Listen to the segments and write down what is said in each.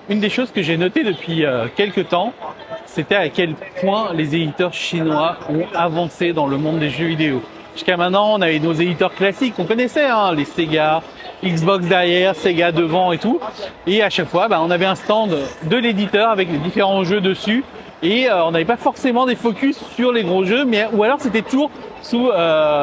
Une des choses que j'ai notées depuis quelques temps, c'était à quel point les éditeurs chinois ont avancé dans le monde des jeux vidéo. Jusqu'à maintenant, on avait nos éditeurs classiques qu'on connaissait, hein, les Sega, Xbox derrière, Sega devant et tout. Et à chaque fois, on avait un stand de l'éditeur avec les différents jeux dessus. Et on n'avait pas forcément des focus sur les gros jeux, ou alors c'était toujours sous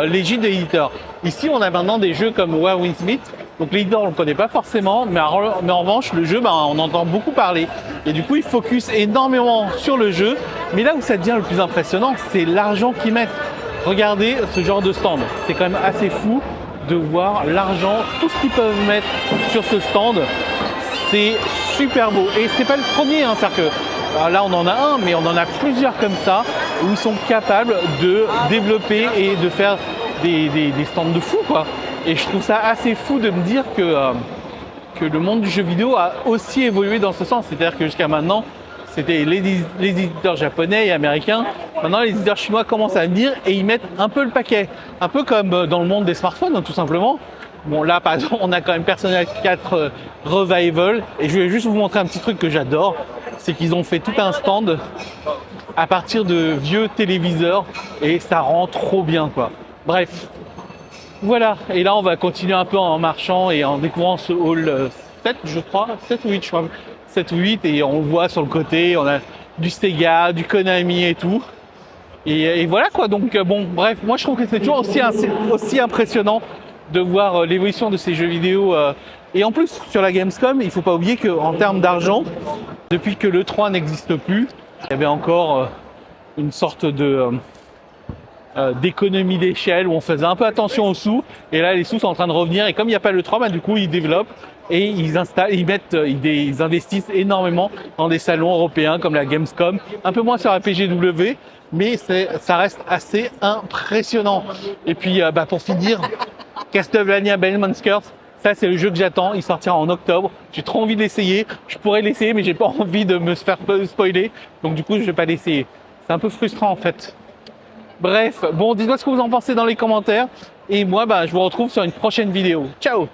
l'égide de l'éditeur. Ici, on a maintenant des jeux comme Where Winds Meet. Donc l'éditeur, on ne le connaît pas forcément, mais en revanche, le jeu, on entend beaucoup parler. Et du coup, ils focus énormément sur le jeu. Mais là où ça devient le plus impressionnant, c'est l'argent qu'ils mettent. Regardez ce genre de stand. C'est quand même assez fou de voir l'argent, tout ce qu'ils peuvent mettre sur ce stand. C'est super beau. Et c'est pas le premier, hein, c'est-à-dire que là, on en a un, mais on en a plusieurs comme ça, où ils sont capables de développer et de faire des stands de fou, quoi. Et je trouve ça assez fou de me dire que le monde du jeu vidéo a aussi évolué dans ce sens. C'est-à-dire que jusqu'à maintenant, c'était les éditeurs japonais et américains. Maintenant, les éditeurs chinois commencent à venir et ils mettent un peu le paquet. Un peu comme dans le monde des smartphones, hein, tout simplement. Bon, là, par exemple, on a quand même Persona 4 Revival. Et je vais juste vous montrer un petit truc que j'adore. C'est qu'ils ont fait tout un stand à partir de vieux téléviseurs. Et ça rend trop bien, quoi. Bref. Voilà, et là on va continuer un peu en marchant et en découvrant ce hall 7, je crois, 7 ou 8, je crois, 7 ou 8, et on le voit sur le côté, on a du Sega, du Konami et tout. Et voilà quoi, donc bon, bref, moi je trouve que c'est toujours aussi impressionnant de voir l'évolution de ces jeux vidéo. Et en plus, sur la Gamescom, il ne faut pas oublier qu'en termes d'argent, depuis que l'E3 n'existe plus, il y avait encore une sorte d'économie d'échelle où on faisait un peu attention aux sous, et là les sous sont en train de revenir, et comme il n'y a pas le 3, du coup ils développent et ils investissent énormément dans des salons européens comme la Gamescom, un peu moins sur la PGW, mais ça reste assez impressionnant. Et puis pour finir, Castlevania Bellman's Curse, ça c'est le jeu que j'attends, il sortira en octobre, j'ai trop envie de l'essayer, je pourrais l'essayer mais j'ai pas envie de me faire spoiler, donc du coup je vais pas l'essayer. C'est un peu frustrant en fait. Bref, bon, dites-moi ce que vous en pensez dans les commentaires. Et moi, je vous retrouve sur une prochaine vidéo. Ciao!